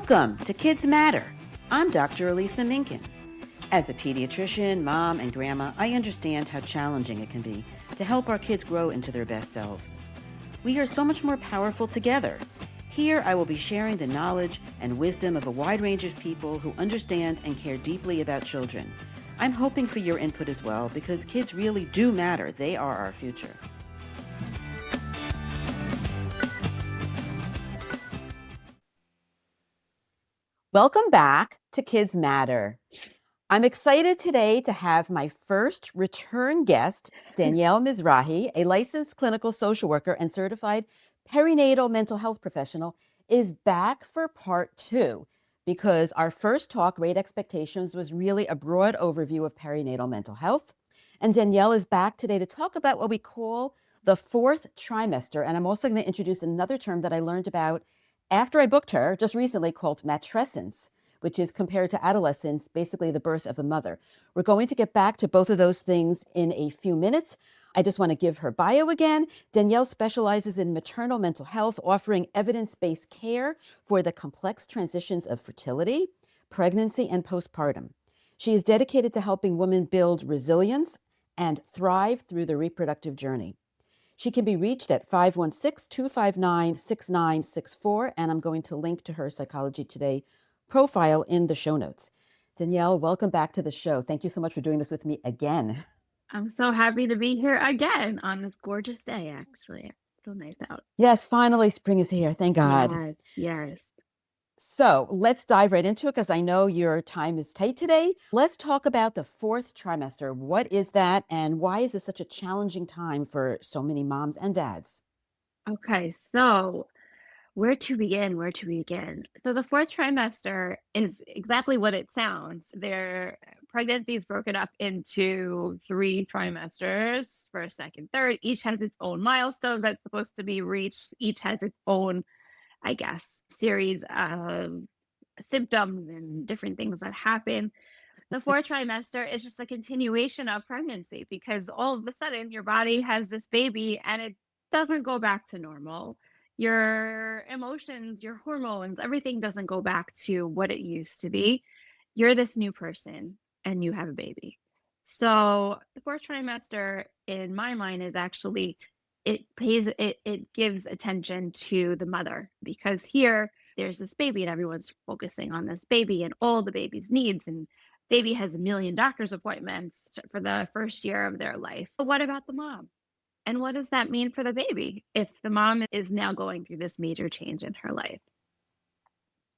Welcome to Kids Matter. I'm Dr. Elisa Minkin. As a pediatrician, mom, and grandma, I understand how challenging it can be to help our kids grow into their best selves. We are so much more powerful together. Here, I will be sharing the knowledge and wisdom of a wide range of people who understand and care deeply about children. I'm hoping for your input as well because kids really do matter. They are our future. Welcome back to Kids Matter. I'm excited today to have my first return guest, Danielle Mizrahi, a licensed clinical social worker and certified perinatal mental health professional, is back for part 2 because our first talk, Great Expectations, was really a broad overview of perinatal mental health. And Danielle is back today to talk about what we call the fourth trimester. And I'm also going to introduce another term that I learned about after I booked her just recently called matrescence, which is compared to adolescence, basically the birth of a mother. We're going to get back to both of those things in a few minutes. I just want to give her bio again. Danielle specializes in maternal mental health, offering evidence-based care for the complex transitions of fertility, pregnancy, and postpartum. She is dedicated to helping women build resilience and thrive through the reproductive journey. She can be reached at 516-259-6964, and I'm going to link to her Psychology Today profile in the show notes. Danielle, welcome back to the show. Thank you so much for doing this with me again. I'm so happy to be here again on this gorgeous day, actually. It's so nice out. Yes, finally spring is here. Thank God. Yes. So let's dive right into it because I know your time is tight today. Let's talk about the fourth trimester. What is that and why is this such a challenging time for so many moms and dads? Okay, so where to begin? So the fourth trimester is exactly what it sounds. Their pregnancy is broken up into 3 trimesters, first, second, third. Each has its own milestones that's supposed to be reached. Each has its own, I guess, series of symptoms and different things that happen. The fourth trimester is just a continuation of pregnancy because all of a sudden your body has this baby and it doesn't go back to normal. Your emotions, your hormones, everything doesn't go back to what it used to be. You're this new person and you have a baby. So the fourth trimester in my mind is actually it gives attention to the mother because here there's this baby and everyone's focusing on this baby and all the baby's needs, and baby has a million doctor's appointments for the first year of their life. But what about the mom? And what does that mean for the baby if the mom is now going through this major change in her life?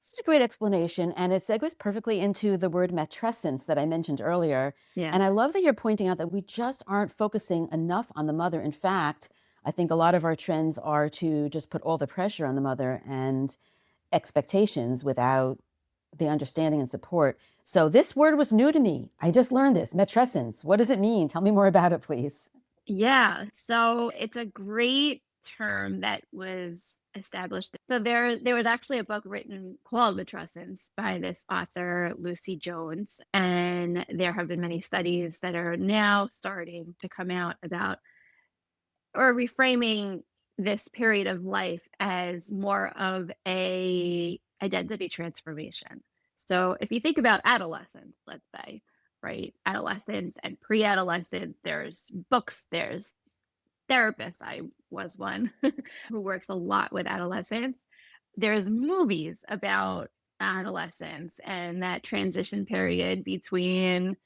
Such a great explanation, and it segues perfectly into the word matrescence that I mentioned earlier. Yeah. And I love that you're pointing out that we just aren't focusing enough on the mother. In fact, I think a lot of our trends are to just put all the pressure on the mother and expectations without the understanding and support. So this word was new to me. I just learned this, matrescence. What does it mean? Tell me more about it, please. Yeah. So it's a great term that was established. So there was actually a book written called Matrescence by this author, Lucy Jones. And there have been many studies that are now starting to come out about or reframing this period of life as more of a identity transformation. So if you think about adolescence, let's say, right? Adolescence and pre-adolescence, there's books, there's therapists. I was one who works a lot with adolescents. There's movies about adolescence and that transition period between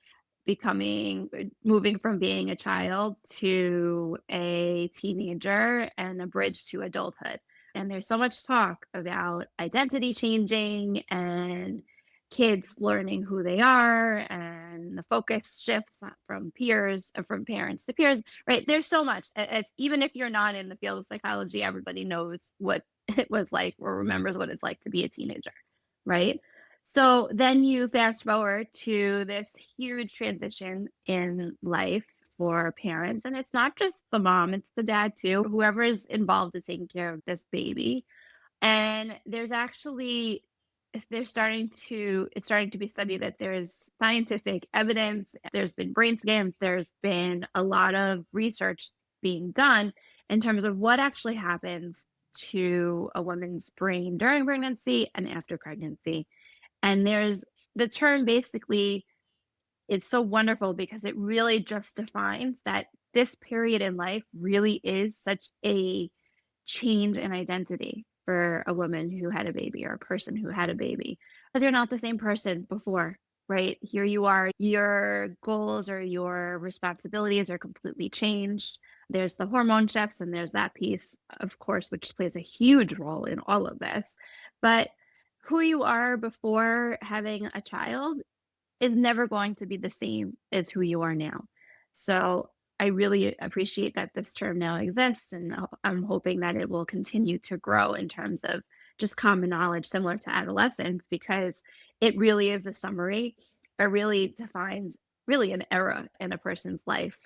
moving from being a child to a teenager and a bridge to adulthood. And there's so much talk about identity changing and kids learning who they are and the focus shifts from parents to peers, right? There's so much. Even if you're not in the field of psychology, everybody knows what it was like or remembers what it's like to be a teenager, right? So then you fast forward to this huge transition in life for parents. And it's not just the mom, it's the dad too, whoever is involved in taking care of this baby. And it's starting to be studied that there's scientific evidence, there's been brain scans, there's been a lot of research being done in terms of what actually happens to a woman's brain during pregnancy and after pregnancy. And there's the term basically, it's so wonderful because it really just defines that this period in life really is such a change in identity for a woman who had a baby or a person who had a baby. Because you're not the same person before, right? Here you are, your goals or your responsibilities are completely changed. There's the hormone shifts, and there's that piece, of course, which plays a huge role in all of this. But who you are before having a child is never going to be the same as who you are now. So I really appreciate that this term now exists, and I'm hoping that it will continue to grow in terms of just common knowledge similar to adolescence, because it really is a summary. It really defines really an era in a person's life.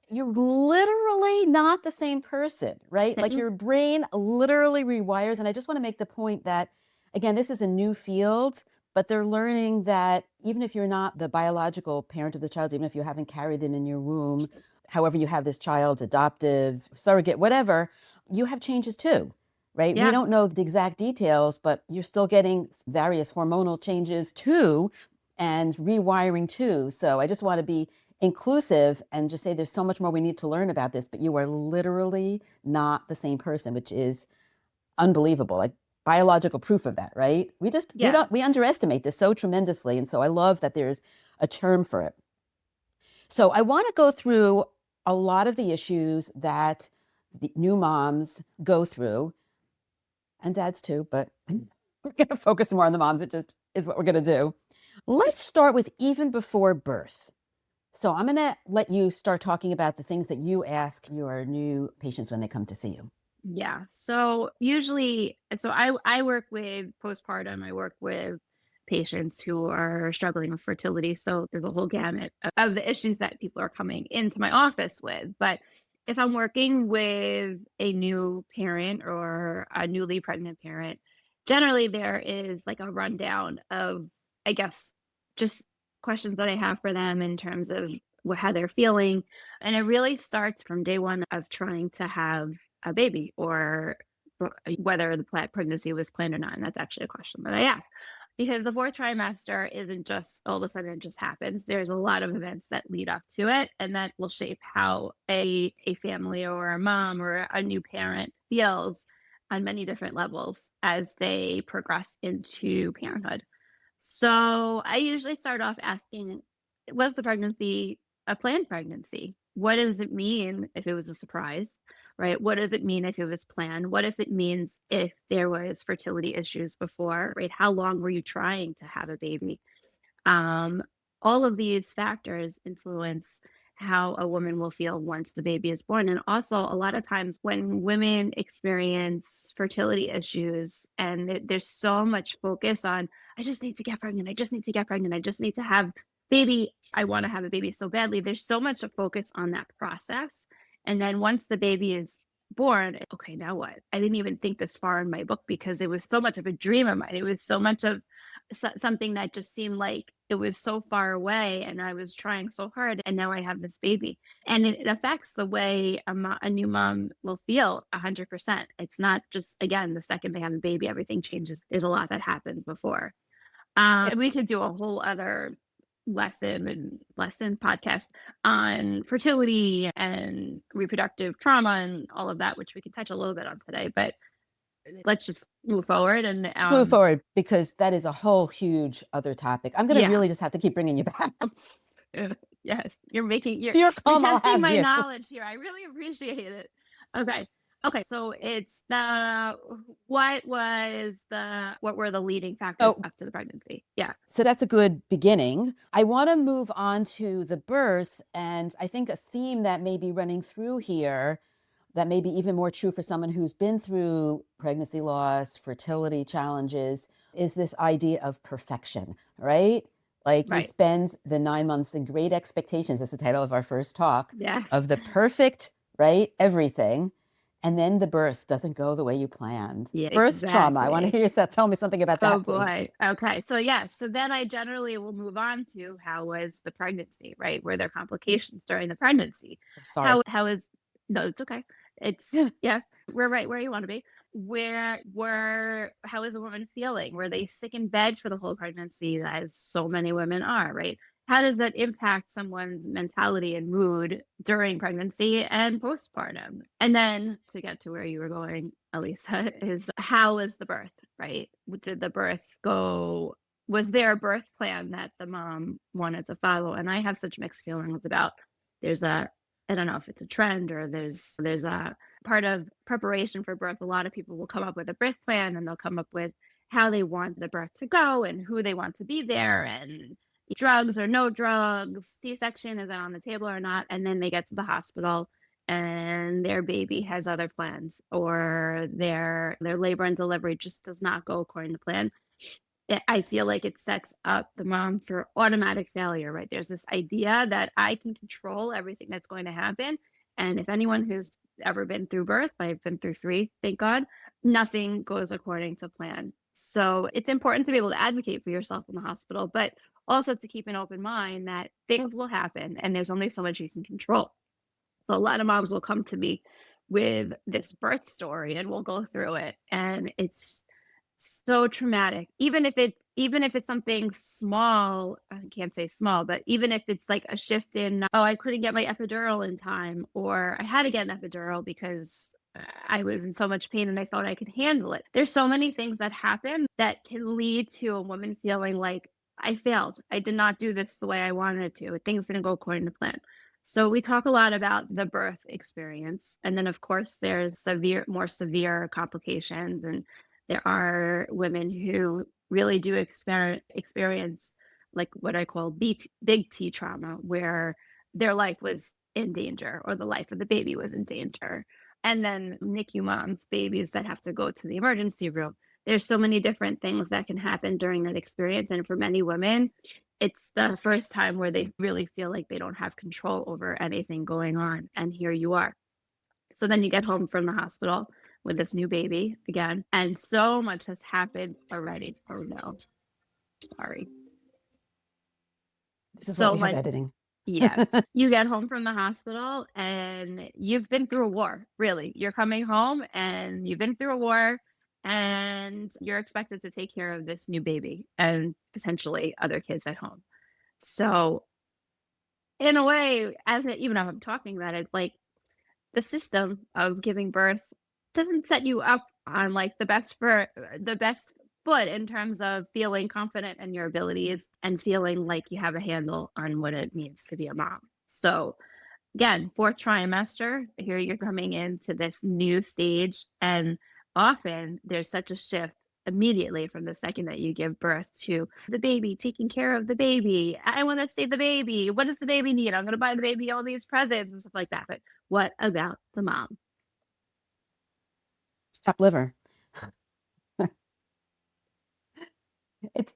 You're literally not the same person, right? Like Mm-mm. your brain literally rewires. And I just want to make the point that, again, this is a new field, but they're learning that even if you're not the biological parent of the child, even if you haven't carried them in your womb, however you have this child, adoptive, surrogate, whatever, you have changes too, right? We Yeah. don't know the exact details, but you're still getting various hormonal changes too and rewiring too. So I just want to be inclusive and just say there's so much more we need to learn about this, but you are literally not the same person, which is unbelievable. Like biological proof of that, right? Yeah. We underestimate this so tremendously. And so I love that there's a term for it. So I want to go through a lot of the issues that the new moms go through, and dads too, but we're going to focus more on the moms. It just is what we're going to do. Let's start with even before birth. So I'm going to let you start talking about the things that you ask your new patients when they come to see you. Yeah. So usually, I work with postpartum. I work with patients who are struggling with fertility. So there's a whole gamut of the issues that people are coming into my office with. But if I'm working with a new parent or a newly pregnant parent, generally there is like a rundown of, I guess, just questions that I have for them in terms of how they're feeling. And it really starts from day one of trying to have a baby, or whether the pregnancy was planned or not. And that's actually a question that I ask, because the fourth trimester isn't just all of a sudden it just happens. There's a lot of events that lead up to it, and that will shape how a family or a mom or a new parent feels on many different levels as they progress into parenthood. So I usually start off asking, was the pregnancy a planned pregnancy? What does it mean if it was a surprise? Right? What does it mean if it was planned? What if it means if there was fertility issues before, right? How long were you trying to have a baby? Um, all of these factors influence how a woman will feel once the baby is born. And also, a lot of times when women experience fertility issues, and there's so much focus on, I just need to get pregnant, I just need to get pregnant, I just need to have baby, I want to have a baby so badly. There's so much of focus on that process. And then once the baby is born, okay, now what? I didn't even think this far in my book because it was so much of a dream of mine. It was so much of something that just seemed like it was so far away, and I was trying so hard, and now I have this baby. And it affects the way a new mom will feel 100%. It's not just, again, the second they have a baby, everything changes. There's a lot that happened before. We could do a whole other lesson podcast on fertility and reproductive trauma and all of that, which we could touch a little bit on today. But let's just move forward. And Let's move forward because that is a whole huge other topic. I'm going to yeah. really just have to keep bringing you back. Yes, you're If you're you're calm, I'll testing have my you. knowledge here. I really appreciate it. Okay. Okay, so it's the what were the leading factors Oh, up to the pregnancy? Yeah. so that's a good beginning. I want to move on to the birth. And I think a theme that may be running through here that may be even more true for someone who's been through pregnancy loss, fertility challenges, is this idea of perfection, right? Like you Right. spend the 9 months in great expectations, that's the title of our first talk, Yes. of the perfect, right? Everything. And then the birth doesn't go the way you planned. Yeah, Birth trauma. I want to exactly. hear you tell me something about Oh that, boy. please. Okay. So yeah, so then I generally will move on to, how was the pregnancy, right? Were there complications during the pregnancy? Sorry. How is No, it's okay. It's yeah, we're right where you want to be. How is a woman feeling? Were they sick in bed for the whole pregnancy, as so many women are, right? How does that impact someone's mentality and mood during pregnancy and postpartum? And then to get to where you were going, Elisa, is how is the birth, right? Did the birth go? Was there a birth plan that the mom wanted to follow? And I have such mixed feelings about. There's a I don't know if it's a trend or there's a part of preparation for birth. A lot of people will come up with a birth plan and they'll come up with how they want the birth to go and who they want to be there and drugs or no drugs, C-section, is that on the table or not? And then they get to the hospital and their baby has other plans or their labor and delivery just does not go according to plan. I feel like it sets up the mom for automatic failure, right? There's this idea that I can control everything that's going to happen. And if anyone who's ever been through birth, I've been through 3, thank God, nothing goes according to plan. So it's important to be able to advocate for yourself in the hospital, but also to keep an open mind that things will happen and there's only so much you can control. So a lot of moms will come to me with this birth story and we'll go through it. And it's so traumatic. Even if it's something small, I can't say small, but even if it's like a shift in, oh, I couldn't get my epidural in time, or I had to get an epidural because I was in so much pain and I thought I could handle it. There's so many things that happen that can lead to a woman feeling like I failed. I did not do this the way I wanted to. Things didn't go according to plan. So we talk a lot about the birth experience. And then of course there's more severe complications, and there are women who really do experience like what I call big T trauma, where their life was in danger or the life of the baby was in danger. And then NICU moms, babies that have to go to the emergency room. There's so many different things that can happen during that experience. And for many women, it's the first time where they really feel like they don't have control over anything going on. And here you are. So then you get home from the hospital with this new baby again, and so much has happened already. Oh no, sorry. This is why So we have much. editing. Yes. You get home from the hospital and you've been through a war, really. You're coming home and you've been through a war and you're expected to take care of this new baby and potentially other kids at home. So, in a way, even though I'm talking about it, it's like the system of giving birth doesn't set you up on like the best foot in terms of feeling confident in your abilities and feeling like you have a handle on what it means to be a mom. So again, 4th trimester, here you're coming into this new stage, and often there's such a shift immediately from the second that you give birth to the baby, taking care of the baby. I want to save the baby. What does the baby need? I'm going to buy the baby all these presents and stuff like that. But what about the mom? Chopped liver. It's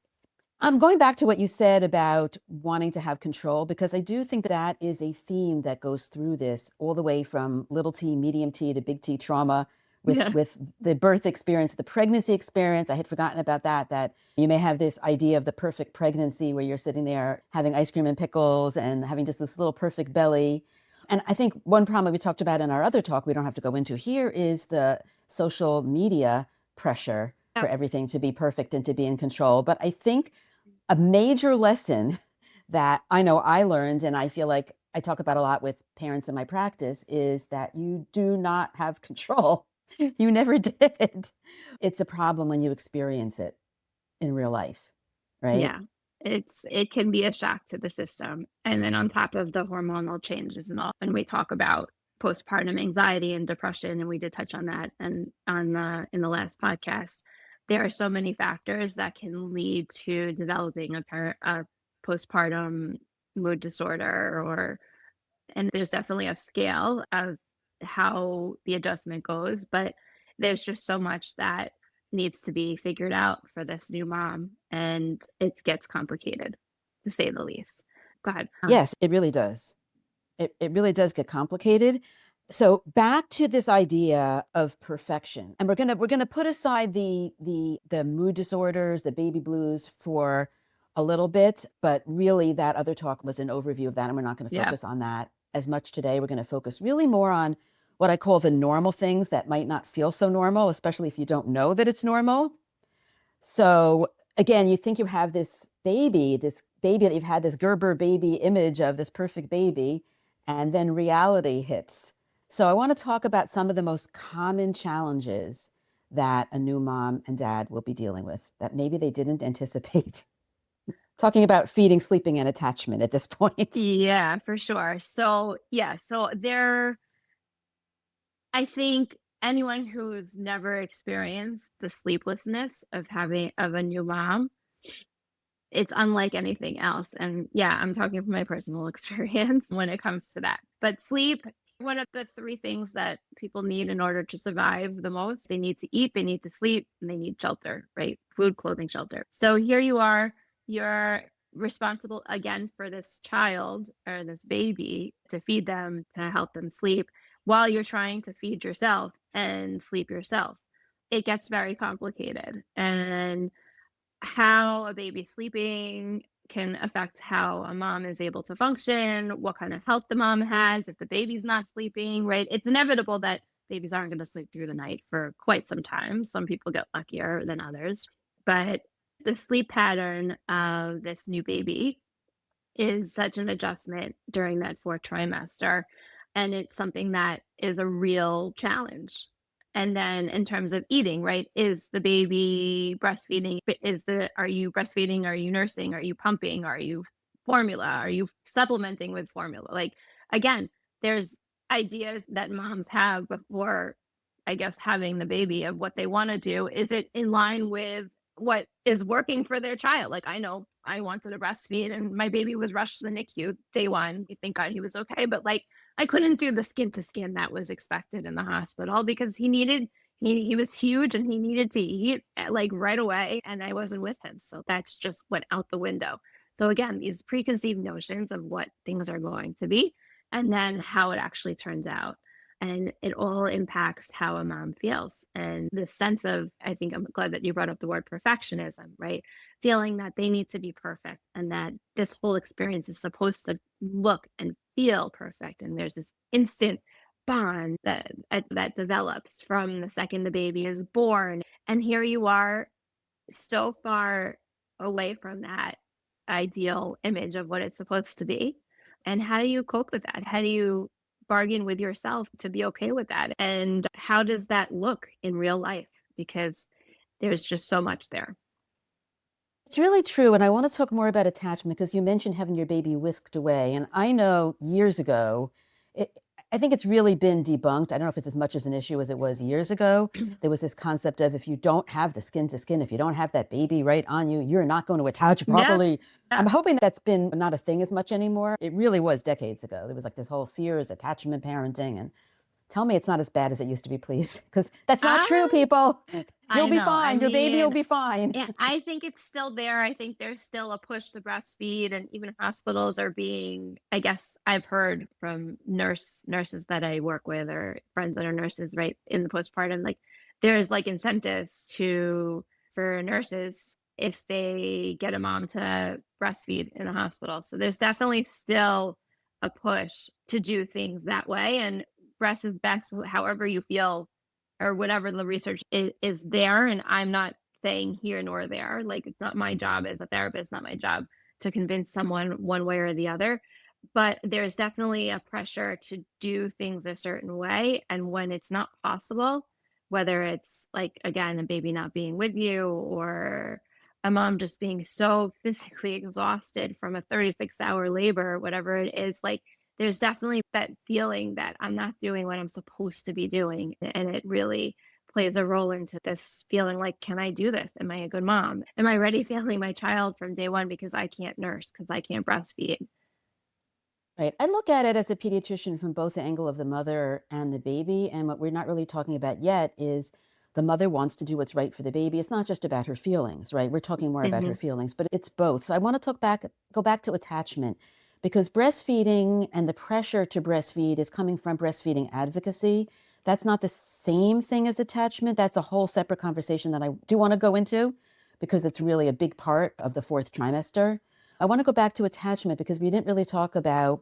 I'm going back to what you said about wanting to have control, because I do think that is a theme that goes through this all the way from little t, medium T to big T trauma Yeah. with the birth experience, the pregnancy experience. I had forgotten about that you may have this idea of the perfect pregnancy where you're sitting there having ice cream and pickles and having just this little perfect belly. And I think one problem we talked about in our other talk, we don't have to go into here, is the social media pressure for everything to be perfect and to be in control. But I think a major lesson that I know I learned, and I feel like I talk about a lot with parents in my practice, is that you do not have control. You never did. It's a problem when you experience it in real life, right? Yeah. It can be a shock to the system. And then on top of the hormonal changes and all, and we talk about postpartum anxiety and depression, and we did touch on that and on in the last podcast. There are so many factors that can lead to developing a postpartum mood disorder, or and there's definitely a scale of how the adjustment goes, but there's just so much that needs to be figured out for this new mom, and it gets complicated, to say the least. Go ahead. Yes, it really does. It really does get complicated. So back to this idea of perfection, and we're gonna put aside the mood disorders, the baby blues for a little bit, but really that other talk was an overview of that, and we're not going to Yeah. focus on that as much today. We're going to focus really more on what I call the normal things that might not feel so normal, especially if you don't know that it's normal. So again, you think you have this baby that you've had this Gerber baby image of this perfect baby, and then reality hits. So I want to talk about some of the most common challenges that a new mom and dad will be dealing with that maybe they didn't anticipate. Talking about feeding, sleeping, and attachment at this point. Yeah, for sure. So, yeah, so there, I think anyone who's never experienced the sleeplessness of having of a new mom, it's unlike anything else. And yeah, I'm talking from my personal experience when it comes to that. But sleep, one of the three things that people need in order to survive the most, they need to eat, they need to sleep, and they need shelter, right? Food, clothing, shelter. So here you are, you're responsible again for this child or this baby to feed them, to help them sleep while you're trying to feed yourself and sleep yourself. It gets very complicated. And how a baby's sleeping can affect how a mom is able to function, what kind of health the mom has, if the baby's not sleeping, right? It's inevitable that babies aren't going to sleep through the night for quite some time. Some people get luckier than others. But the sleep pattern of this new baby is such an adjustment during that fourth trimester. And it's something that is a real challenge. And then in terms of eating, right? Is the baby breastfeeding? Are you breastfeeding? Are you nursing? Are you pumping? Are you formula? Are you supplementing with formula? Like, again, there's ideas that moms have before, I guess, having the baby of what they want to do. Is it in line with what is working for their child? Like, I know I wanted to breastfeed and my baby was rushed to the NICU day one. Thank God he was okay. But like, I couldn't do the skin to skin that was expected in the hospital because he was huge and he needed to eat like right away. And I wasn't with him. So that's just went out the window. So again, these preconceived notions of what things are going to be and then how it actually turns out. And it all impacts how a mom feels. And the sense of, I think I'm glad that you brought up the word perfectionism, right? Feeling that they need to be perfect and that this whole experience is supposed to look and feel perfect. And there's this instant bond that develops from the second the baby is born. And here you are so far away from that ideal image of what it's supposed to be. And how do you cope with that? How do you bargain with yourself to be okay with that? And how does that look in real life? Because there's just so much there. It's really true. And I want to talk more about attachment because you mentioned having your baby whisked away. And I know years ago, I think it's really been debunked. I don't know if it's as much as an issue as it was years ago. There was this concept of if you don't have the skin to skin, if you don't have that baby right on you, you're not going to attach Yeah. properly. Yeah. I'm hoping that's been not a thing as much anymore. It really was decades ago. There was like this whole Sears attachment parenting. And tell me it's not as bad as it used to be, please. Because that's not true, I people. You'll I be know. I fine. Your baby will mean, be fine. yeah, I think it's still there. I think there's still a push to breastfeed, and even hospitals are being, I guess I've heard from nurses that I work with or friends that are nurses, right, in the postpartum, like there's like incentives to for nurses if they get a mom to breastfeed in a hospital. So there's definitely still a push to do things that way. And breast is best however you feel or whatever the research is there. And I'm not saying here nor there. Like, it's not my job as a therapist, not my job to convince someone one way or the other. But there's definitely a pressure to do things a certain way. And when it's not possible, whether it's like, again, a baby not being with you or a mom just being so physically exhausted from a 36-hour labor, whatever it is, like there's definitely that feeling that I'm not doing what I'm supposed to be doing. And it really plays a role into this feeling like, can I do this? Am I a good mom? Am I ready failing my child from day one because I can't nurse, because I can't breastfeed? Right. I look at it as a pediatrician from both the angle of the mother and the baby. And what we're not really talking about yet is the mother wants to do what's right for the baby. It's not just about her feelings, right? We're talking more about her Hmm. feelings, but it's both. So I want to go back to attachment because breastfeeding and the pressure to breastfeed is coming from breastfeeding advocacy. That's not the same thing as attachment. That's a whole separate conversation that I do want to go into because it's really a big part of the fourth trimester. I want to go back to attachment because we didn't really talk about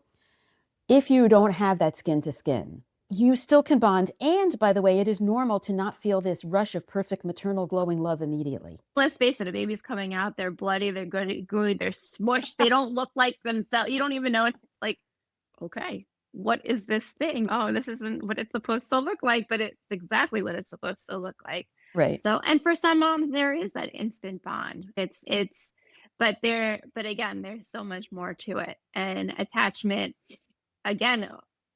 if you don't have that skin to skin. You still can bond. And by the way, it is normal to not feel this rush of perfect maternal glowing love immediately. Let's face it, a baby's coming out, they're bloody, they're gooey, they're smushed, they don't look like themselves. You don't even know. It's like, okay, what is this thing? Oh, this isn't what it's supposed to look like, but it's exactly what it's supposed to look like. Right. So, and for some moms, there is that instant bond. But again, there's so much more to it. And attachment, again,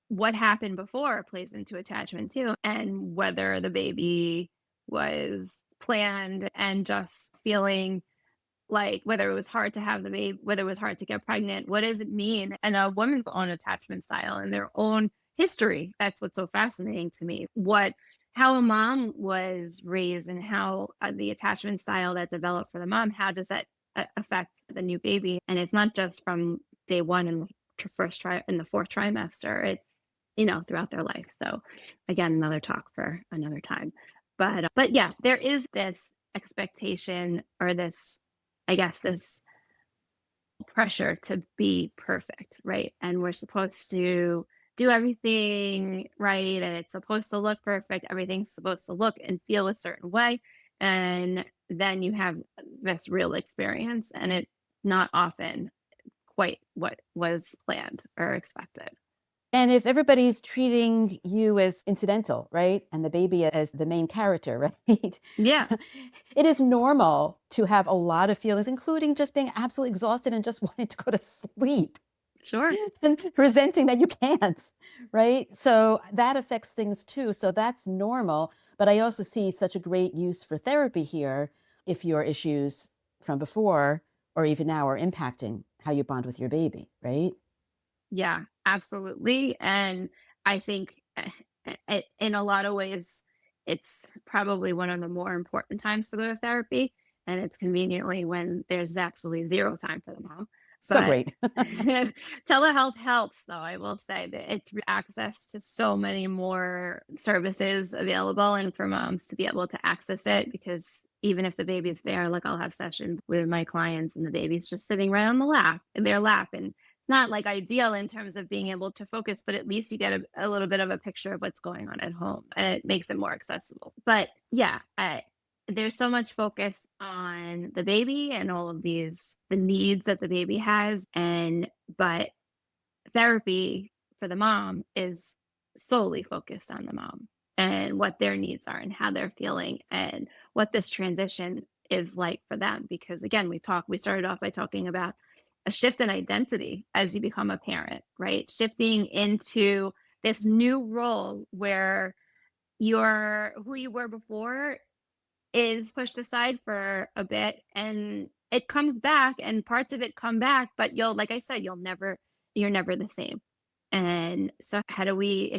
what happened before plays into attachment too. And whether the baby was planned and just feeling like whether it was hard to have the baby, whether it was hard to get pregnant, what does it mean? And a woman's own attachment style and their own history. That's what's so fascinating to me. How a mom was raised and how the attachment style that developed for the mom, how does that affect the new baby? And it's not just from day one in the fourth trimester. It's, throughout their life. So again, another talk for another time. But yeah, there is this expectation or this, I guess, this pressure to be perfect, right? And we're supposed to do everything right and it's supposed to look perfect. Everything's supposed to look and feel a certain way. And then you have this real experience and it's not often quite what was planned or expected. And if everybody's treating you as incidental, right? And the baby as the main character, right? Yeah, It is normal to have a lot of feelings, including just being absolutely exhausted and just wanting to go to sleep sure. and resenting that you can't, right? So that affects things too. So that's normal. But I also see such a great use for therapy here if your issues from before or even now are impacting how you bond with your baby, right? Yeah, absolutely. And I think in a lot of ways, it's probably one of the more important times to go to therapy. And it's conveniently when there's absolutely zero time for the mom. So But great. telehealth helps, though. I will say that it's access to so many more services available and for moms to be able to access it because even if the baby's there, like I'll have sessions with my clients and the baby's just sitting right on their lap. And not like ideal in terms of being able to focus, but at least you get a little bit of a picture of what's going on at home and it makes it more accessible. But yeah, there's so much focus on the baby and all of the needs that the baby has. But therapy for the mom is solely focused on the mom and what their needs are and how they're feeling and what this transition is like for them. Because again, we started off by talking about a shift in identity as you become a parent, right? Shifting into this new role where who you were before is pushed aside for a bit and it comes back and parts of it come back, but like I said, you're never the same. And so how do we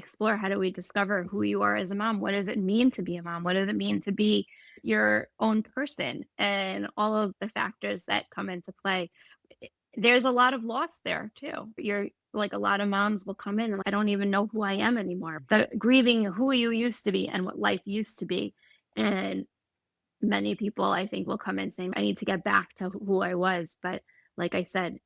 discover who you are as a mom? What does it mean to be a mom? What does it mean to be your own person? And all of the factors that come into play. There's a lot of loss there too. You're like a lot of moms will come in and I don't even know who I am anymore. The grieving who you used to be and what life used to be. And many people I think will come in saying, I need to get back to who I was. But like I said,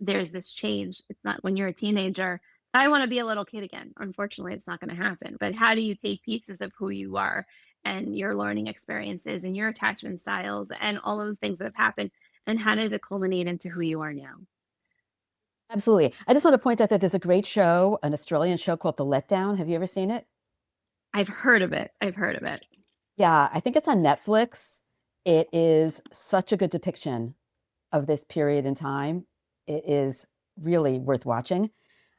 there's this change. It's not when you're a teenager. I want to be a little kid again. Unfortunately, it's not going to happen. But how do you take pieces of who you are and your learning experiences and your attachment styles and all of the things that have happened? And how does it culminate into who you are now? Absolutely. I just want to point out that there's a great show, an Australian show called The Letdown. Have you ever seen it? I've heard of it. I've heard of it. Yeah, I think it's on Netflix. It is such a good depiction of this period in time. It is really worth watching.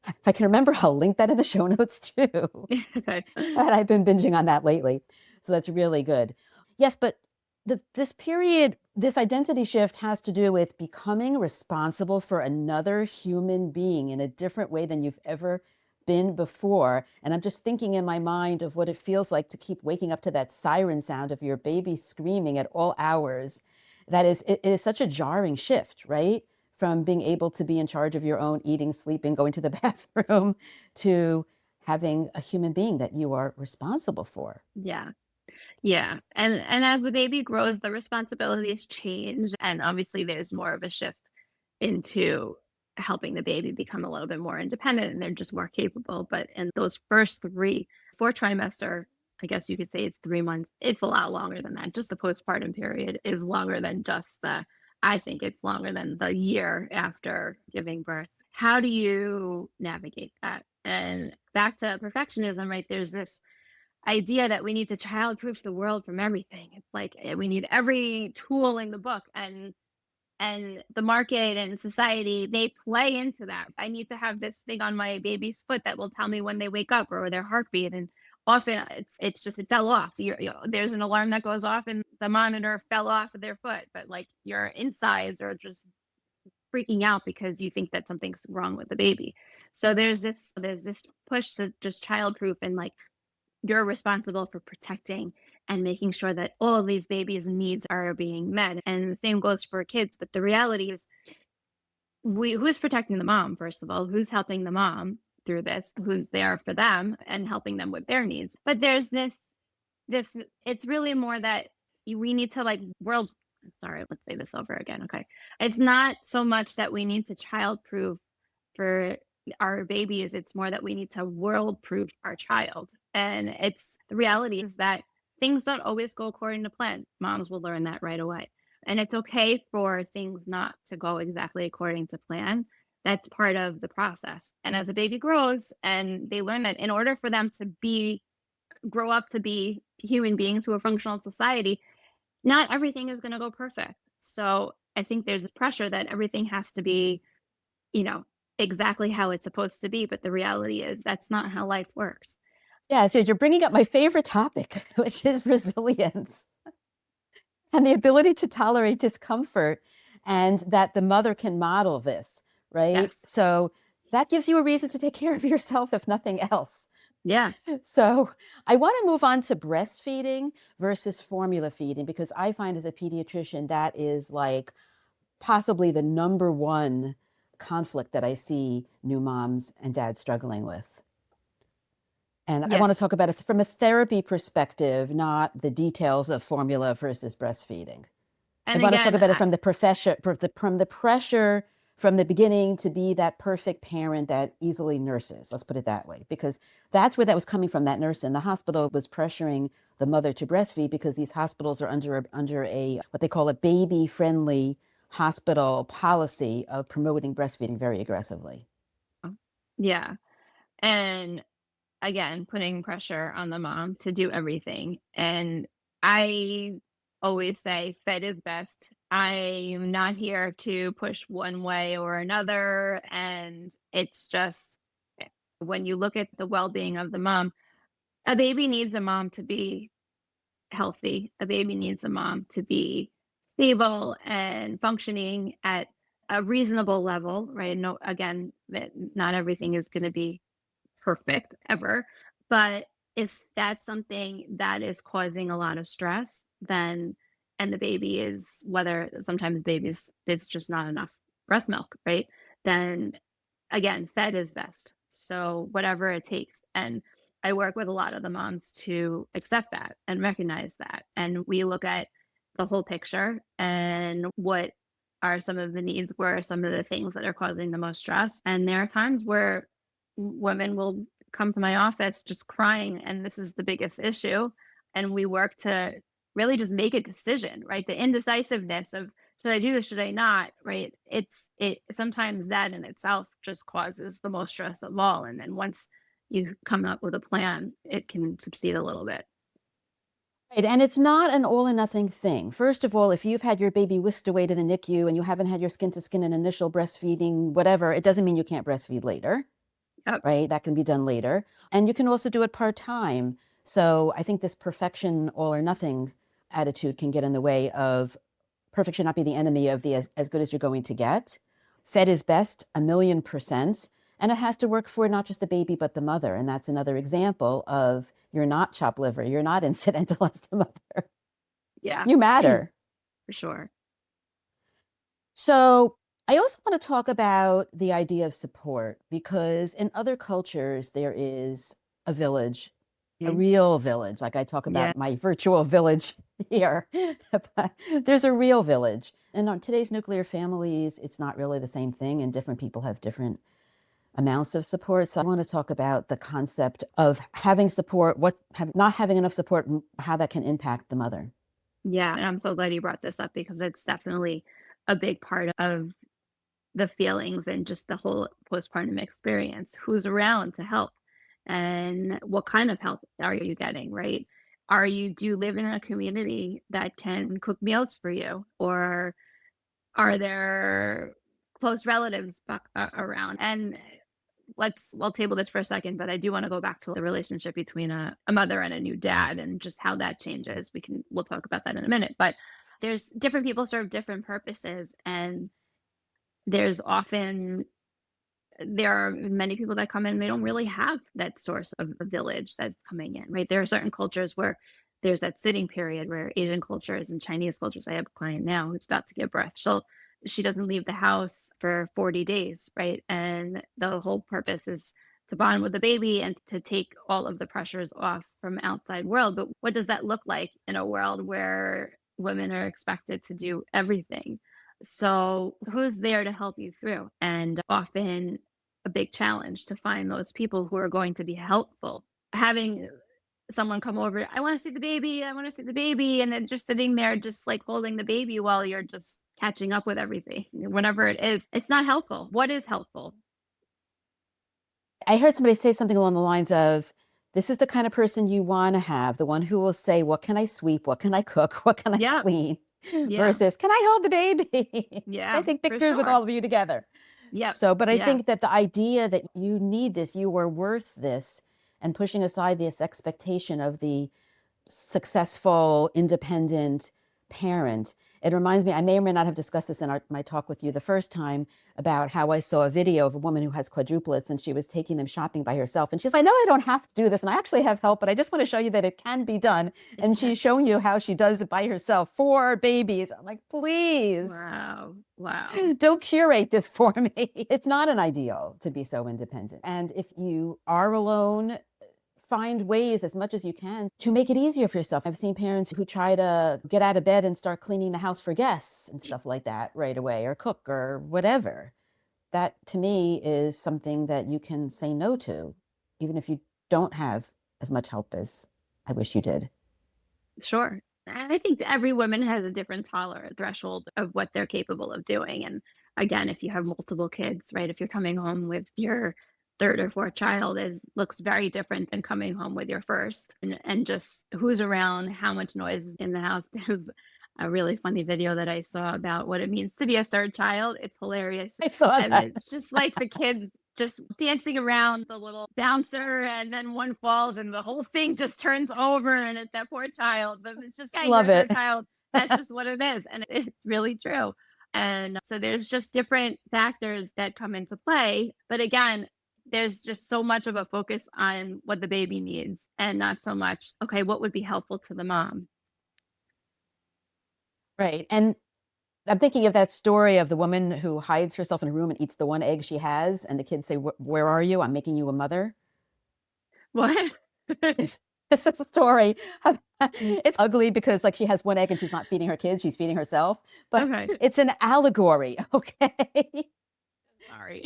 If I can remember, I'll link that in the show notes too. Okay. And I've been binging on that lately. So that's really good. Yes, but this period, this identity shift has to do with becoming responsible for another human being in a different way than you've ever been before. And I'm just thinking in my mind of what it feels like to keep waking up to that siren sound of your baby screaming at all hours. It is such a jarring shift, right? From being able to be in charge of your own eating, sleeping, going to the bathroom to having a human being that you are responsible for. Yeah. Yeah, and as the baby grows, the responsibilities change, and obviously there's more of a shift into helping the baby become a little bit more independent and they're just more capable. But in those first three, fourth trimester, I guess you could say it's 3 months. It's a lot longer than that. Just the postpartum period is longer than just I think it's longer than the year after giving birth. How do you navigate that? And back to perfectionism, right? There's this idea that we need to childproof the world from everything. It's like we need every tool in the book, and the market and society, they play into that. I need to have this thing on my baby's foot that will tell me when they wake up or their heartbeat. And often it's just it fell off. There's an alarm that goes off and the monitor fell off of their foot, but like your insides are just freaking out because you think that something's wrong with the baby. So there's this push to just childproof, and like you're responsible for protecting and making sure that all of these babies' needs are being met. And the same goes for kids. But the reality is, who's protecting the mom, first of all? Who's helping the mom through this? Who's there for them and helping them with their needs? But there's this it's really more that we need to like world sorry, let's say this over again. Okay. It's not so much that we need to childproof for our babies. It's more that we need to world proof our child. And it's the reality is that things don't always go according to plan. Moms will learn that right away. And it's okay for things not to go exactly according to plan. That's part of the process. And as a baby grows and they learn that in order for them to grow up to be human beings who are functional society, not everything is going to go perfect. So I think there's a pressure that everything has to be, you know, exactly how it's supposed to be. But the reality is that's not how life works. Yeah, so you're bringing up my favorite topic, which is resilience and the ability to tolerate discomfort, and that the mother can model this, right? Yes. So that gives you a reason to take care of yourself, if nothing else. Yeah. So I want to move on to breastfeeding versus formula feeding, because I find as a pediatrician, that is like possibly the number one conflict that I see new moms and dads struggling with. And I Yeah. want to talk about it from a therapy perspective, not the details of formula versus breastfeeding. I And want to talk again, about it from the profession, from the pressure from the beginning to be that perfect parent that easily nurses. Let's put it that way, because that's where that was coming from. That nurse in the hospital was pressuring the mother to breastfeed because these hospitals are under a what they call a baby friendly hospital policy of promoting breastfeeding very aggressively. yeah. And again, putting pressure on the mom to do everything. And I always say, fed is best. I'm not here to push one way or another. And it's just when you look at the well being of the mom, a baby needs a mom to be healthy. A baby needs a mom to be stable and functioning at a reasonable level, right? No, again, that not everything is going to be perfect ever. But if that's something that is causing a lot of stress, then and the baby is whether sometimes babies it's just not enough breast milk, right? Then again, fed is best. So whatever it takes. And I work with a lot of the moms to accept that and recognize that. And we look at the whole picture and what are some of the needs, where are some of the things that are causing the most stress. And there are times where women will come to my office just crying, and this is the biggest issue. And we work to really just make a decision, right? The indecisiveness of should I do this, should I not, right? It sometimes that in itself just causes the most stress of all. And then once you come up with a plan, it can succeed a little bit. Right, and it's not an all or nothing thing. First of all, if you've had your baby whisked away to the NICU and you haven't had your skin to skin and initial breastfeeding, whatever, it doesn't mean you can't breastfeed later, Yep. right? That can be done later. And you can also do it part-time. So I think this perfection, all or nothing attitude can get in the way of perfect should not be the enemy of the as good as you're going to get. Fed is best, 1,000,000%. And it has to work for not just the baby, but the mother. And that's another example of you're not chopped liver, you're not incidental as the mother. Yeah. You matter. For sure. So I also want to talk about the idea of support, because in other cultures, there is a village, a real village. Like I talk Yeah. about my virtual village here, but there's a real village. And on today's nuclear families, it's not really the same thing, and different people have different amounts of support. So I want to talk about the concept of having support, not having enough support, and how that can impact the mother. Yeah. And I'm so glad you brought this up because it's definitely a big part of the feelings and just the whole postpartum experience. Who's around to help? And what kind of help are you getting, right? Do you live in a community that can cook meals for you? Or are there close relatives around? And we'll table this for a second, but I do want to go back to the relationship between a mother and a new dad and just how that changes. We'll talk about that in a minute. But there's different people serve different purposes, and there's often there are many people that come in, they don't really have that source of a village that's coming in, right? There are certain cultures where there's that sitting period where Asian cultures and Chinese cultures, I have a client now who's about to give birth. She doesn't leave the house for 40 days, right? And the whole purpose is to bond with the baby and to take all of the pressures off from outside world. But what does that look like in a world where women are expected to do everything? So who's there to help you through? And often a big challenge to find those people who are going to be helpful. Having someone come over, I want to see the baby, I want to see the baby, and then just sitting there, just like holding the baby while you're just catching up with everything, whatever it is, it's not helpful. What is helpful? I heard somebody say something along the lines of, this is the kind of person you want to have, the one who will say, what can I sweep? What can I cook? What can I Yeah, clean? yeah, Versus, can I hold the baby? Can I yeah, take for pictures with sure. all of you together? Yep, So, but I yeah, think that the idea that you need this, you are worth this, and pushing aside this expectation of the successful, independent parent. It reminds me, I may or may not have discussed this in my talk with you the first time, about how I saw a video of a woman who has quadruplets and she was taking them shopping by herself. And she's like, I know I don't have to do this and I actually have help, but I just want to show you that it can be done. it And can. she's showing you how she does it by herself, 4 babies. I'm like, please Wow, wow. don't curate this for me. It's not an ideal to be so independent. And if you are alone, find ways as much as you can to make it easier for yourself. I've seen parents who try to get out of bed and start cleaning the house for guests and stuff like that right away, or cook or whatever. That to me is something that you can say no to, even if you don't have as much help as I wish you did. Sure. And I think every woman has a different tolerant threshold of what they're capable of doing. And again, if you have multiple kids, right? If you're coming home with your third or fourth child is looks very different than coming home with your first. And just who's around, how much noise is in the house. There's a really funny video that I saw about what it means to be a third child. It's hilarious. I saw And that. it's just like the kids just dancing around the little bouncer, and then one falls and the whole thing just turns over and it's that poor child. But it's just, yeah, you're Love a third it. child. That's just what it is. And it's really true. And so there's just different factors that come into play. But again, there's just so much of a focus on what the baby needs and not so much, okay, what would be helpful to the mom? Right. And I'm thinking of that story of the woman who hides herself in a room and eats the one egg she has, and the kids say, Where are you? I'm making you a mother. What? This is a story. It's ugly because like she has one egg and she's not feeding her kids, she's feeding herself. But Okay. it's an allegory, okay? Sorry.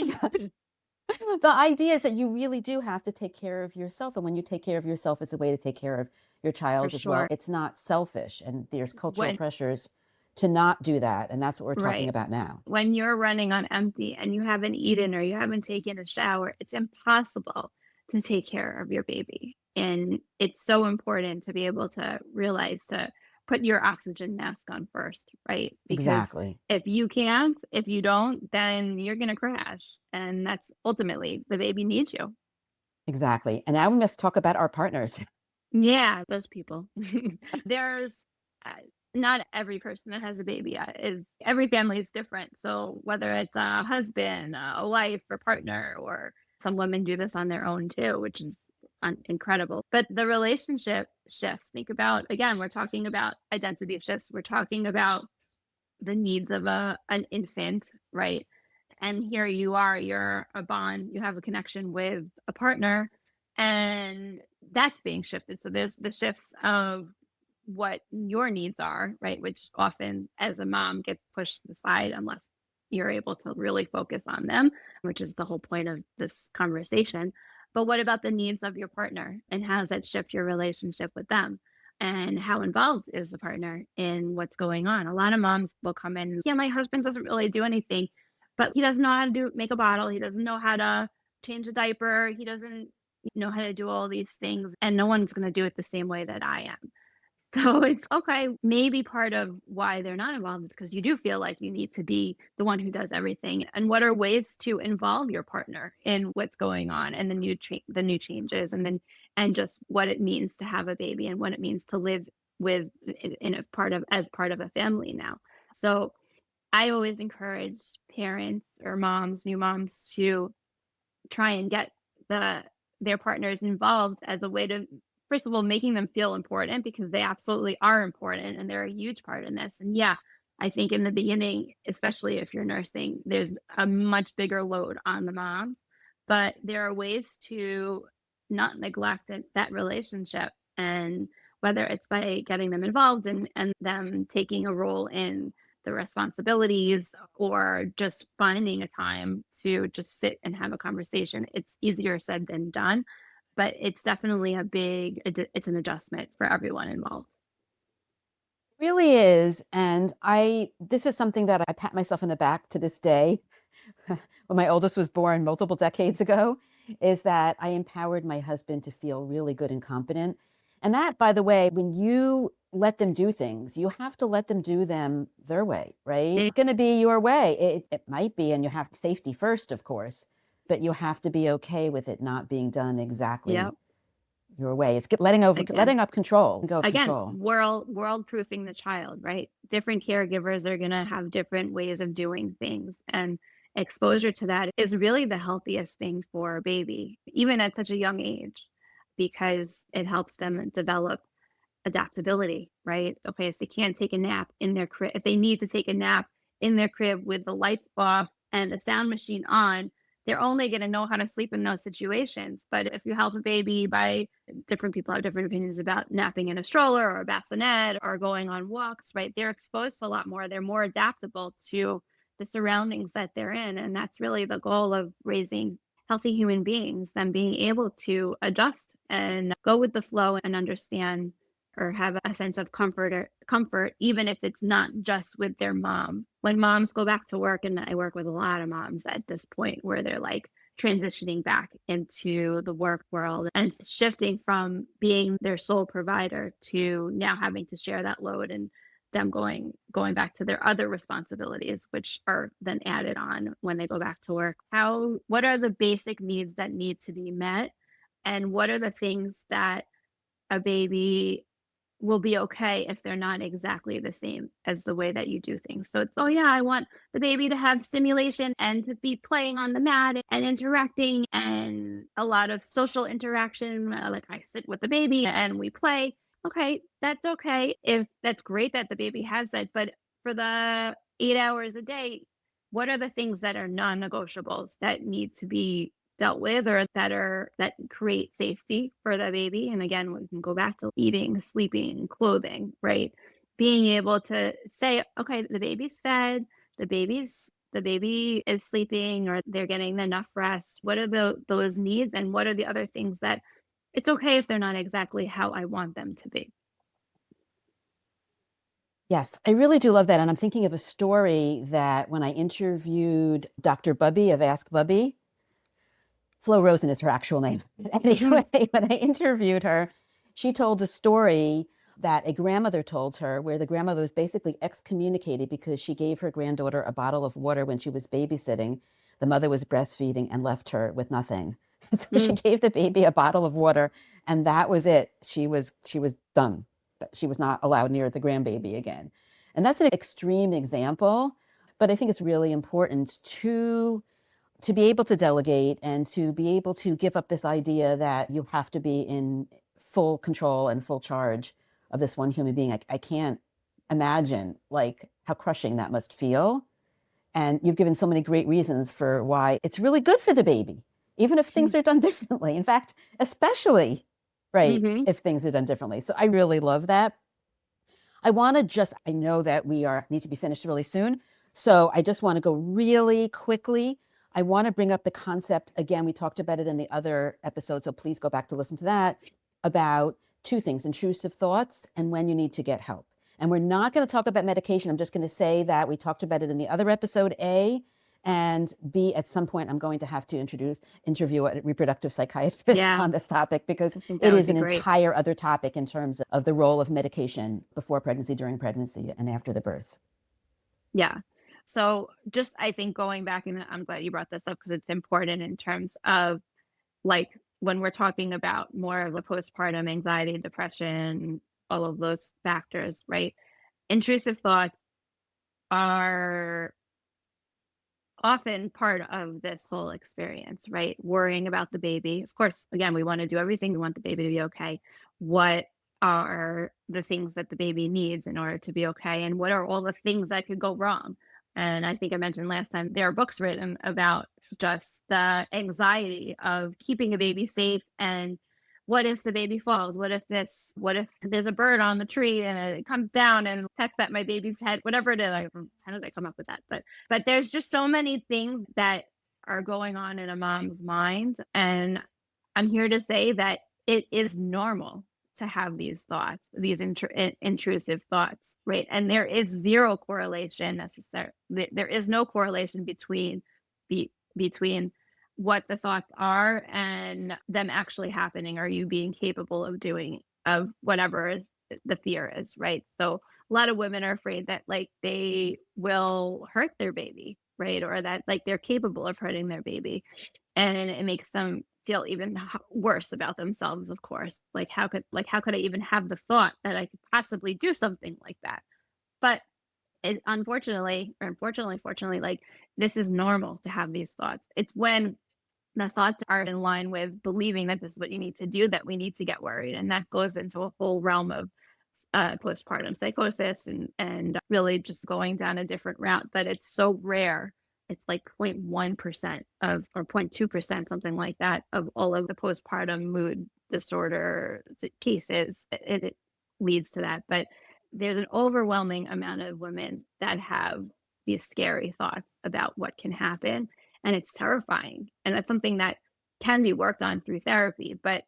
The idea is that you really do have to take care of yourself. And when you take care of yourself, it's a way to take care of your For child as well. sure. It's not selfish. And there's cultural When pressures to not do that. And that's what we're talking right. about now. When you're running on empty and you haven't eaten or you haven't taken a shower, it's impossible to take care of your baby. And it's so important to be able to realize to put your oxygen mask on first, right? Because Exactly. if you can't, if you don't, then you're going to crash. And that's ultimately the baby needs you. Exactly. And now we must talk about our partners. Yeah, those people. There's uh, not every person that has a baby is every family is different. So whether it's a husband, a wife, or partner, or some women do this on their own too, which is incredible. But the relationship shifts. Think about again, we're talking about identity shifts. We're talking about the needs of an infant, right? And here you are, you're a bond, you have a connection with a partner, And that's being shifted. So there's the shifts of what your needs are, right? Which often as a mom get pushed aside unless you're able to really focus on them, which is the whole point of this conversation. But what about the needs of your partner, and how does that shift your relationship with them? And how involved is the partner in what's going on? A lot of moms will come in, yeah, my husband doesn't really do anything, but he doesn't know how to make a bottle. He doesn't know how to change a diaper. He doesn't know how to do all these things. And no one's going to do it the same way that I am. So it's okay. Maybe part of why they're not involved is because you do feel like you need to be the one who does everything. And what are ways to involve your partner in what's going on and the new changes, and then and just what it means to have a baby and what it means to live with in a part of as part of a family now. So I always encourage parents or moms, new moms, to try and get the their partners involved as a way to, first of all, making them feel important, because they absolutely are important and they're a huge part in this. And yeah, I think in the beginning, especially if you're nursing, there's a much bigger load on the moms, but there are ways to not neglect that relationship. And whether it's by getting them involved and them taking a role in the responsibilities, or just finding a time to just sit and have a conversation. It's easier said than done, but it's definitely it's an adjustment for everyone involved. Really is. And this is something that I pat myself on the back to this day. When my oldest was born multiple decades ago, is that I empowered my husband to feel really good and competent. And that, by the way, when you let them do things, you have to let them do them their way, right? It's going to be your way. It might be, and you have safety first, of course, but you have to be okay with it not being done exactly Yep. your way. It's Again, letting up control, go of again, control. world proofing the child, right? Different caregivers are going to have different ways of doing things, and exposure to that is really the healthiest thing for a baby, even at such a young age, because it helps them develop adaptability, right? Okay, so they can't take a nap in their crib. If they need to take a nap in their crib with the lights off and the sound machine on, they're only going to know how to sleep in those situations. But if you help a baby by, different people have different opinions about napping in a stroller or a bassinet or going on walks, right? They're exposed to a lot more. They're more adaptable to the surroundings that they're in. And that's really the goal of raising healthy human beings, them being able to adjust and go with the flow and understand, or have a sense of comfort, even if it's not just with their mom. When moms go back to work, and I work with a lot of moms at this point where they're like transitioning back into the work world and shifting from being their sole provider to now having to share that load, and them going back to their other responsibilities, which are then added on when they go back to work. What are the basic needs that need to be met, and what are the things that a baby will be okay if they're not exactly the same as the way that you do things. So it's, oh yeah, I want the baby to have stimulation and to be playing on the mat and interacting and a lot of social interaction. Like I sit with the baby and we play. Okay, that's okay. If that's great that the baby has that, but for the 8 hours a day, what are the things that are non-negotiables that need to be dealt with, or that create safety for the baby? And again, we can go back to eating, sleeping, clothing, right? Being able to say, okay, the baby's fed, the baby is sleeping, or they're getting enough rest. What are those needs, and what are the other things that it's okay if they're not exactly how I want them to be? Yes, I really do love that. And I'm thinking of a story that when I interviewed Dr. Bubby of Ask Bubby, Flo Rosen is her actual name. Anyway, when I interviewed her, she told a story that a grandmother told her, where the grandmother was basically excommunicated because she gave her granddaughter a bottle of water when she was babysitting. The mother was breastfeeding and left her with nothing. So she Mm, gave the baby a bottle of water, and that was it. She was done. She was not allowed near the grandbaby again. And that's an extreme example, but I think it's really important to be able to delegate and to be able to give up this idea that you have to be in full control and full charge of this one human being. I can't imagine like how crushing that must feel. And you've given so many great reasons for why it's really good for the baby even if things are done differently. In fact, especially, right, Mm-hmm. if things are done differently. So I really love that. I know that need to be finished really soon. So I just want to go really quickly. I want to bring up the concept again. We talked about it in the other episode, so please go back to listen to that, about two things: intrusive thoughts and when you need to get help. And we're not going to talk about medication. I'm just going to say that we talked about it in the other episode, A, and B, at some point, I'm going to have to interview a reproductive psychiatrist Yeah, on this topic, because I think it that would is be an great. entire other topic in terms of the role of medication before pregnancy, during pregnancy, and after the birth. Yeah. So just I think going back, and I'm glad you brought this up because it's important in terms of like when we're talking about more of the postpartum anxiety, depression, all of those factors, right? Intrusive thoughts are often part of this whole experience, right? Worrying about the baby. Of course, again, we want to do everything. We want the baby to be okay. What are the things that the baby needs in order to be okay? And what are all the things that could go wrong? And I think I mentioned last time there are books written about just the anxiety of keeping a baby safe, and what if the baby falls? What if there's a bird on the tree and it comes down and pecks at my baby's head? Whatever it is. How did I come up with that? But there's just so many things that are going on in a mom's mind. And I'm here to say that it is normal to have these thoughts, these intrusive thoughts, right? And there is zero correlation necessary. There is no correlation between what the thoughts are and them actually happening, or you being capable of whatever the fear is, right? So a lot of women are afraid that like they will hurt their baby, right? Or that like they're capable of hurting their baby. And it makes them feel even worse about themselves, of course. How could I even have the thought that I could possibly do something like that? But fortunately, like this is normal to have these thoughts. It's when the thoughts are in line with believing that this is what you need to do that we need to get worried, and that goes into a whole realm of postpartum psychosis and really just going down a different route. But it's so rare. It's like 0.1% of, or 0.2%, something like that, of all of the postpartum mood disorder cases. It leads to that. But there's an overwhelming amount of women that have these scary thoughts about what can happen. And it's terrifying. And that's something that can be worked on through therapy. But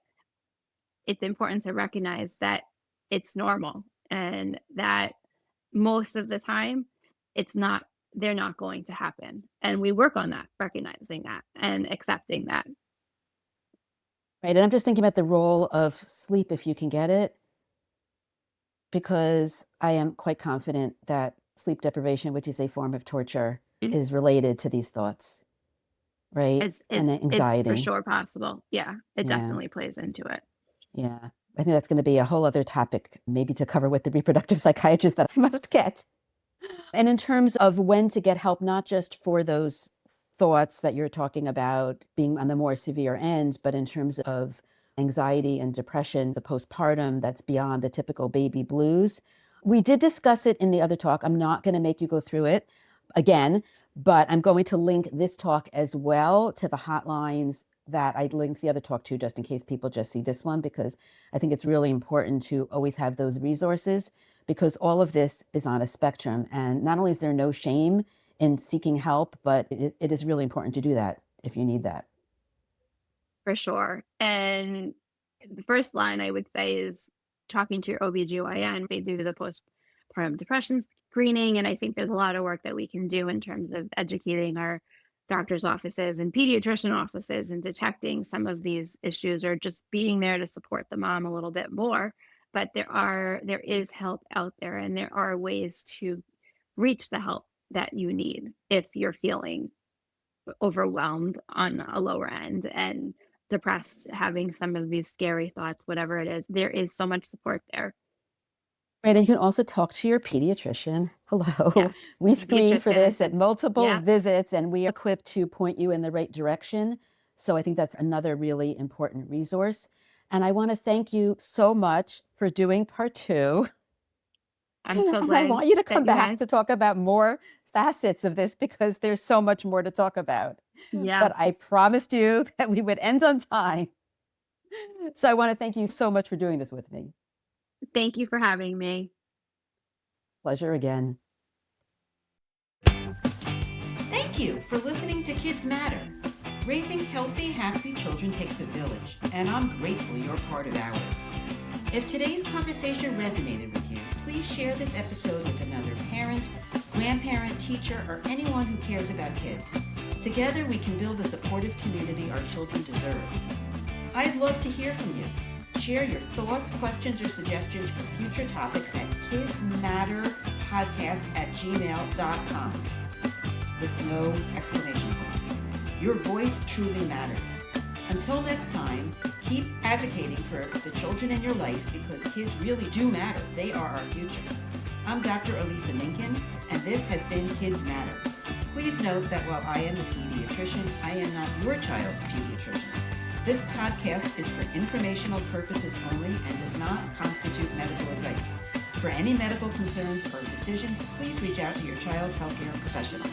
it's important to recognize that it's normal and that most of the time they're not going to happen. And we work on that, recognizing that and accepting that. Right. And I'm just thinking about the role of sleep if you can get it, because I am quite confident that sleep deprivation, which is a form of torture, is related to these thoughts, right? And It's for anxiety. sure possible. Yeah, it Yeah. definitely plays into it. Yeah. I think that's going to be a whole other topic, maybe to cover with the reproductive psychiatrist that I must get. And in terms of when to get help, not just for those thoughts that you're talking about being on the more severe end, but in terms of anxiety and depression, the postpartum that's beyond the typical baby blues. We did discuss it in the other talk. I'm not going to make you go through it again, but I'm going to link this talk as well to the hotlines that I linked the other talk to, just in case people just see this one, because I think it's really important to always have those resources, because all of this is on a spectrum. And not only is there no shame in seeking help, but it is really important to do that if you need that. For sure. And the first line I would say is talking to your OBGYN. They do the postpartum depression screening. And I think there's a lot of work that we can do in terms of educating our doctor's offices and pediatrician offices and detecting some of these issues, or just being there to support the mom a little bit more. But there is help out there, and there are ways to reach the help that you need if you're feeling overwhelmed on a lower end and depressed, having some of these scary thoughts, whatever it is. There is so much support there. Right. And you can also talk to your pediatrician. Hello. Yes. We screen for Pediatrician, I this at said, multiple yeah, visits, and we are equipped to point you in the right direction. So I think that's another really important resource. And I want to thank you so much for doing part two. I'm so And I glad want you to that come you back guys, to talk about more facets of this, because there's so much more to talk about. but Yes. I promised you that we would end on time. So I want to thank you so much for doing this with me. Thank you for having me. Pleasure again. Thank you for listening to Kids Matter. Raising healthy, happy children takes a village, and I'm grateful you're part of ours. If today's conversation resonated with you, please share this episode with another parent, grandparent, teacher, or anyone who cares about kids. Together, we can build the supportive community our children deserve. I'd love to hear from you. Share your thoughts, questions, or suggestions for future topics at kidsmatterpodcast@gmail.com with no exclamation point. Your voice truly matters. Until next time, keep advocating for the children in your life because kids really do matter. They are our future. I'm Dr. Elisa Minkin, and this has been Kids Matter. Please note that while I am a pediatrician, I am not your child's pediatrician. This podcast is for informational purposes only and does not constitute medical advice. For any medical concerns or decisions, please reach out to your child's healthcare professional.